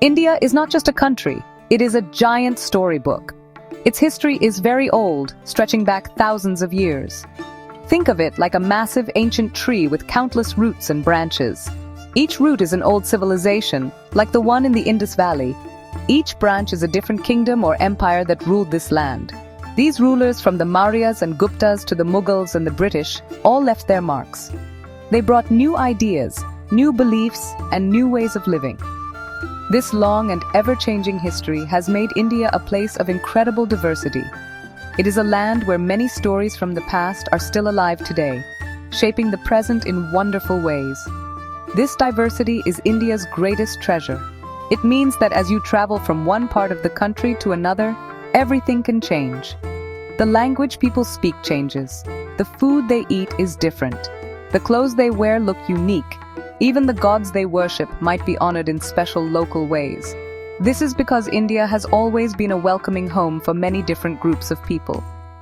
India is not just a country, it is a giant storybook. Its history is very old, stretching back thousands of years. Think of it like a massive ancient tree with countless roots and branches. Each root is an old civilization, like the one in the Indus Valley. Each branch is a different kingdom or empire that ruled this land. These rulers, from the Mauryas and Guptas to the Mughals and the British, all left their marks. They brought new ideas, new beliefs, and new ways of living. This long and ever-changing history has made India a place of incredible diversity. It is a land where many stories from the past are still alive today, shaping the present in wonderful ways. This diversity is India's greatest treasure. It means that as you travel from one part of the country to another, everything can change. The language people speak changes. The food they eat is different. The clothes they wear look unique. Even the gods they worship might be honored in special local ways. This is because India has always been a welcoming home for many different groups of people.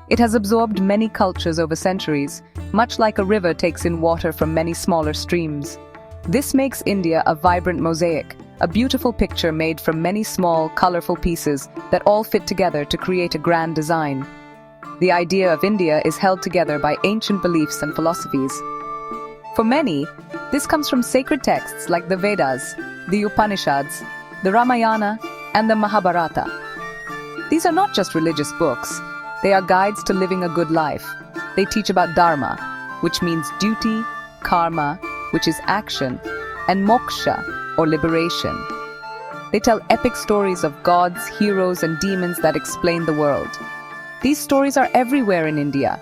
It has absorbed many cultures over centuries, much like a river takes in water from many smaller streams. This makes India a vibrant mosaic, a beautiful picture made from many small, colorful pieces that all fit together to create a grand design. The idea of India is held together by ancient beliefs and philosophies. For many, this comes from sacred texts like the Vedas, the Upanishads, the Ramayana, and the Mahabharata. These are not just religious books, they are guides to living a good life. They teach about dharma, which means duty, karma, which is action, and moksha, or liberation. They tell epic stories of gods, heroes, and demons that explain the world. These stories are everywhere in India.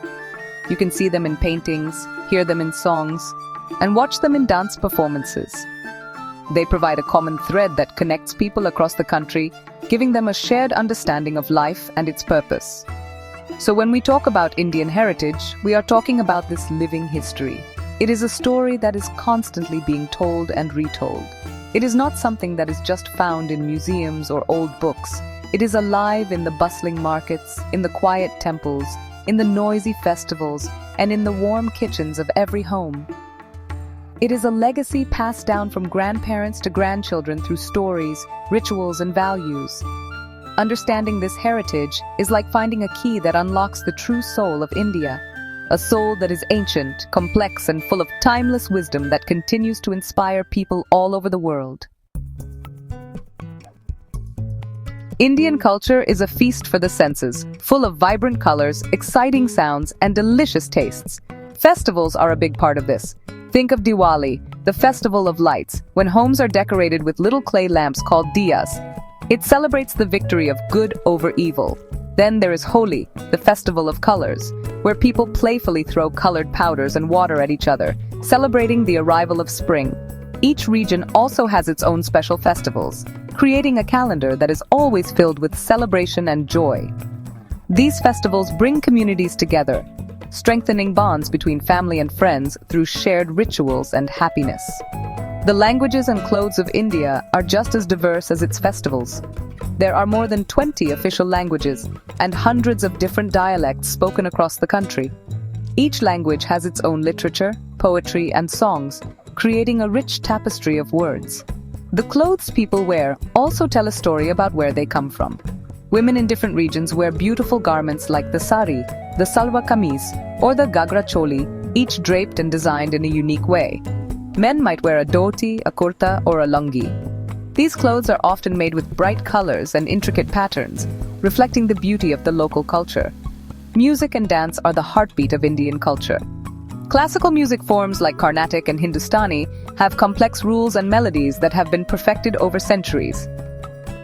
You can see them in paintings, hear them in songs, and watch them in dance performances. They provide a common thread that connects people across the country, giving them a shared understanding of life and its purpose. So when we talk about Indian heritage, we are talking about this living history. It is a story that is constantly being told and retold. It is not something that is just found in museums or old books. It is alive in the bustling markets, in the quiet temples, in the noisy festivals, and in the warm kitchens of every home. It is a legacy passed down from grandparents to grandchildren through stories, rituals, and values. Understanding this heritage is like finding a key that unlocks the true soul of India, a soul that is ancient, complex, and full of timeless wisdom that continues to inspire people all over the world. Indian culture is a feast for the senses, full of vibrant colors, exciting sounds, and delicious tastes. Festivals are a big part of this. Think of Diwali, the festival of lights, when homes are decorated with little clay lamps called diyas. It celebrates the victory of good over evil. Then there is Holi, the festival of colors, where people playfully throw colored powders and water at each other, celebrating the arrival of spring. Each region also has its own special festivals, creating a calendar that is always filled with celebration and joy. These festivals bring communities together, strengthening bonds between family and friends through shared rituals and happiness. The languages and clothes of India are just as diverse as its festivals. There are more than 20 official languages and hundreds of different dialects spoken across the country. Each language has its own literature, poetry, and songs, creating a rich tapestry of words. The clothes people wear also tell a story about where they come from. Women in different regions wear beautiful garments like the sari, the salwar kameez, or the gagra choli, each draped and designed in a unique way. Men might wear a dhoti, a kurta, or a lungi. These clothes are often made with bright colors and intricate patterns, reflecting the beauty of the local culture. Music and dance are the heartbeat of Indian culture. Classical music forms like Carnatic and Hindustani have complex rules and melodies that have been perfected over centuries.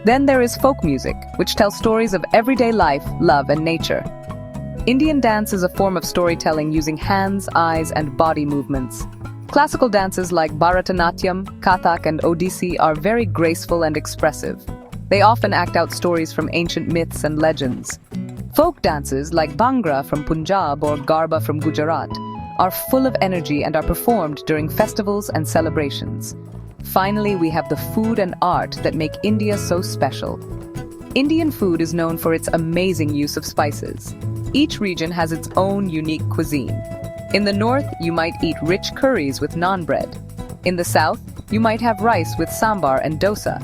Then there is folk music, which tells stories of everyday life, love, and nature. Indian dance is a form of storytelling using hands, eyes, and body movements. Classical dances like Bharatanatyam, Kathak, and Odissi are very graceful and expressive. They often act out stories from ancient myths and legends. Folk dances like Bhangra from Punjab or Garba from Gujarat are full of energy and are performed during festivals and celebrations. Finally, we have the food and art that make India so special. Indian food is known for its amazing use of spices. Each region has its own unique cuisine. In the north, you might eat rich curries with naan bread. In the south, you might have rice with sambar and dosa.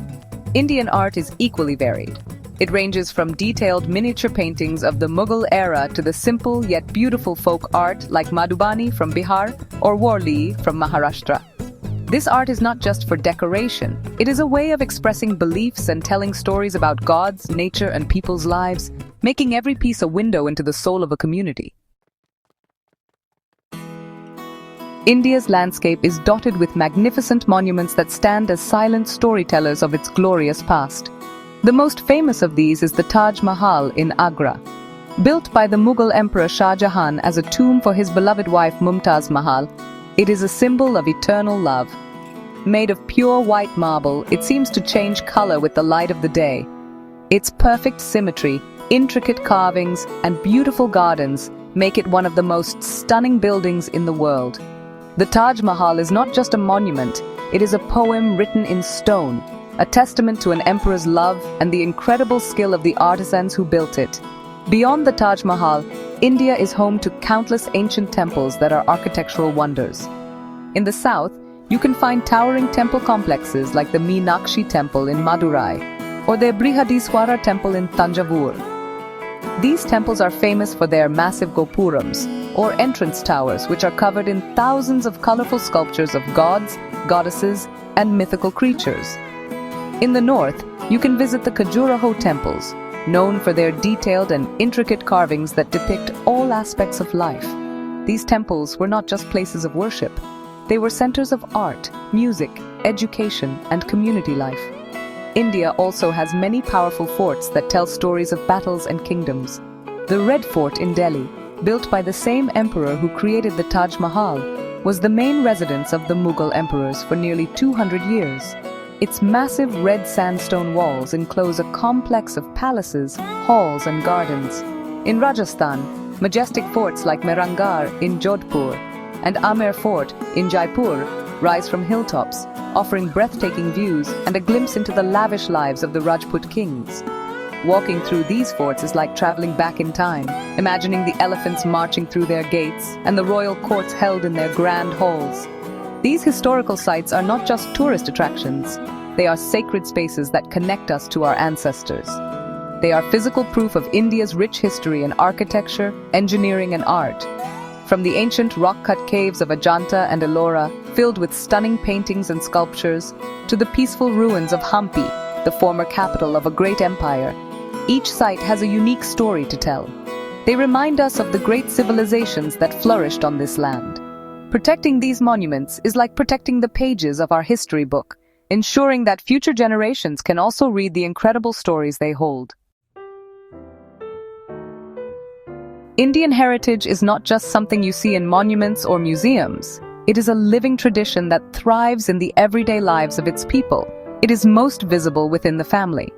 Indian art is equally varied. It ranges from detailed miniature paintings of the Mughal era to the simple yet beautiful folk art like Madhubani from Bihar or Worli from Maharashtra. This art is not just for decoration. It is a way of expressing beliefs and telling stories about gods, nature, and people's lives, making every piece a window into the soul of a community. India's landscape is dotted with magnificent monuments that stand as silent storytellers of its glorious past. The most famous of these is the Taj Mahal in Agra. Built by the Mughal Emperor Shah Jahan as a tomb for his beloved wife Mumtaz Mahal, it is a symbol of eternal love. Made of pure white marble, it seems to change color with the light of the day. Its perfect symmetry, intricate carvings, and beautiful gardens make it one of the most stunning buildings in the world. The Taj Mahal is not just a monument, it is a poem written in stone, a testament to an emperor's love and the incredible skill of the artisans who built it. Beyond the Taj Mahal, India is home to countless ancient temples that are architectural wonders. In the south, you can find towering temple complexes like the Meenakshi Temple in Madurai or the Brihadiswara Temple in Tanjavur. These temples are famous for their massive gopurams, or entrance towers, which are covered in thousands of colorful sculptures of gods, goddesses, and mythical creatures. In the north, you can visit the Khajuraho temples, known for their detailed and intricate carvings that depict all aspects of life. These temples were not just places of worship. They were centers of art, music, education, and community life. India also has many powerful forts that tell stories of battles and kingdoms. The Red Fort in Delhi, built by the same emperor who created the Taj Mahal, was the main residence of the Mughal emperors for nearly 200 years. Its massive red sandstone walls enclose a complex of palaces, halls, and gardens. In Rajasthan, majestic forts like Mehrangarh in Jodhpur and Amer Fort in Jaipur rise from hilltops, offering breathtaking views and a glimpse into the lavish lives of the Rajput kings. Walking through these forts is like traveling back in time, imagining the elephants marching through their gates and the royal courts held in their grand halls. These historical sites are not just tourist attractions, they are sacred spaces that connect us to our ancestors. They are physical proof of India's rich history in architecture, engineering, and art. From the ancient rock-cut caves of Ajanta and Ellora, filled with stunning paintings and sculptures, to the peaceful ruins of Hampi, the former capital of a great empire, each site has a unique story to tell. They remind us of the great civilizations that flourished on this land. Protecting these monuments is like protecting the pages of our history book, ensuring that future generations can also read the incredible stories they hold. Indian heritage is not just something you see in monuments or museums. It is a living tradition that thrives in the everyday lives of its people. It is most visible within the family.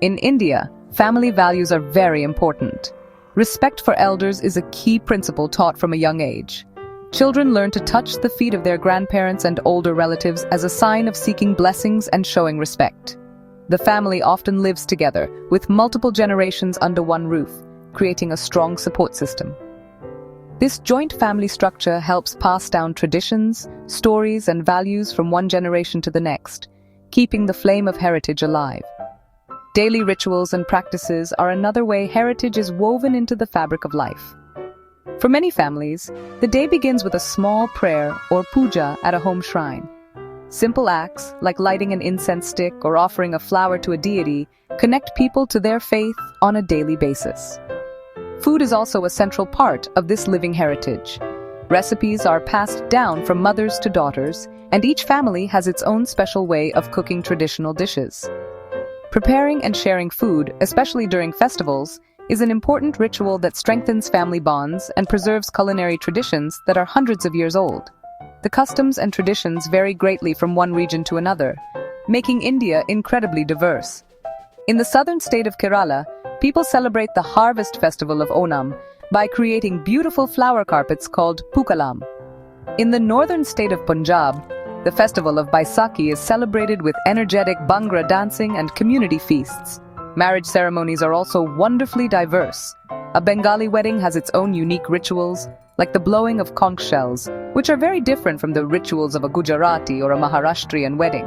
In India, family values are very important. Respect for elders is a key principle taught from a young age. Children learn to touch the feet of their grandparents and older relatives as a sign of seeking blessings and showing respect. The family often lives together, with multiple generations under one roof, creating a strong support system. This joint family structure helps pass down traditions, stories, and values from one generation to the next, keeping the flame of heritage alive. Daily rituals and practices are another way heritage is woven into the fabric of life. For many families, the day begins with a small prayer or puja at a home shrine. Simple acts, like lighting an incense stick or offering a flower to a deity, connect people to their faith on a daily basis. Food is also a central part of this living heritage. Recipes are passed down from mothers to daughters, and each family has its own special way of cooking traditional dishes. Preparing and sharing food, especially during festivals, is an important ritual that strengthens family bonds and preserves culinary traditions that are hundreds of years old. The customs and traditions vary greatly from one region to another, making India incredibly diverse. In the southern state of Kerala, people celebrate the harvest festival of Onam by creating beautiful flower carpets called Pookalam. In the northern state of Punjab, the festival of Baisakhi is celebrated with energetic Bhangra dancing and community feasts. Marriage ceremonies are also wonderfully diverse. A Bengali wedding has its own unique rituals, like the blowing of conch shells, which are very different from the rituals of a Gujarati or a Maharashtrian wedding.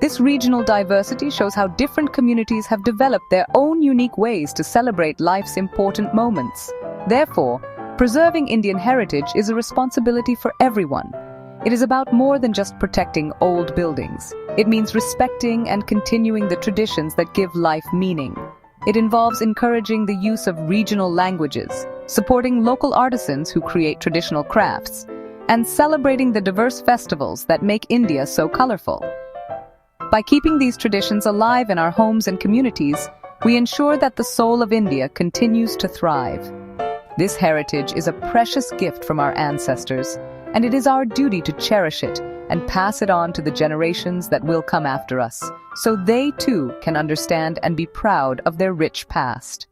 This regional diversity shows how different communities have developed their own unique ways to celebrate life's important moments. Therefore, preserving Indian heritage is a responsibility for everyone. It is about more than just protecting old buildings. It means respecting and continuing the traditions that give life meaning. It involves encouraging the use of regional languages, supporting local artisans who create traditional crafts, and celebrating the diverse festivals that make India so colorful. By keeping these traditions alive in our homes and communities, we ensure that the soul of India continues to thrive. This heritage is a precious gift from our ancestors, and it is our duty to cherish it and pass it on to the generations that will come after us, so they too can understand and be proud of their rich past.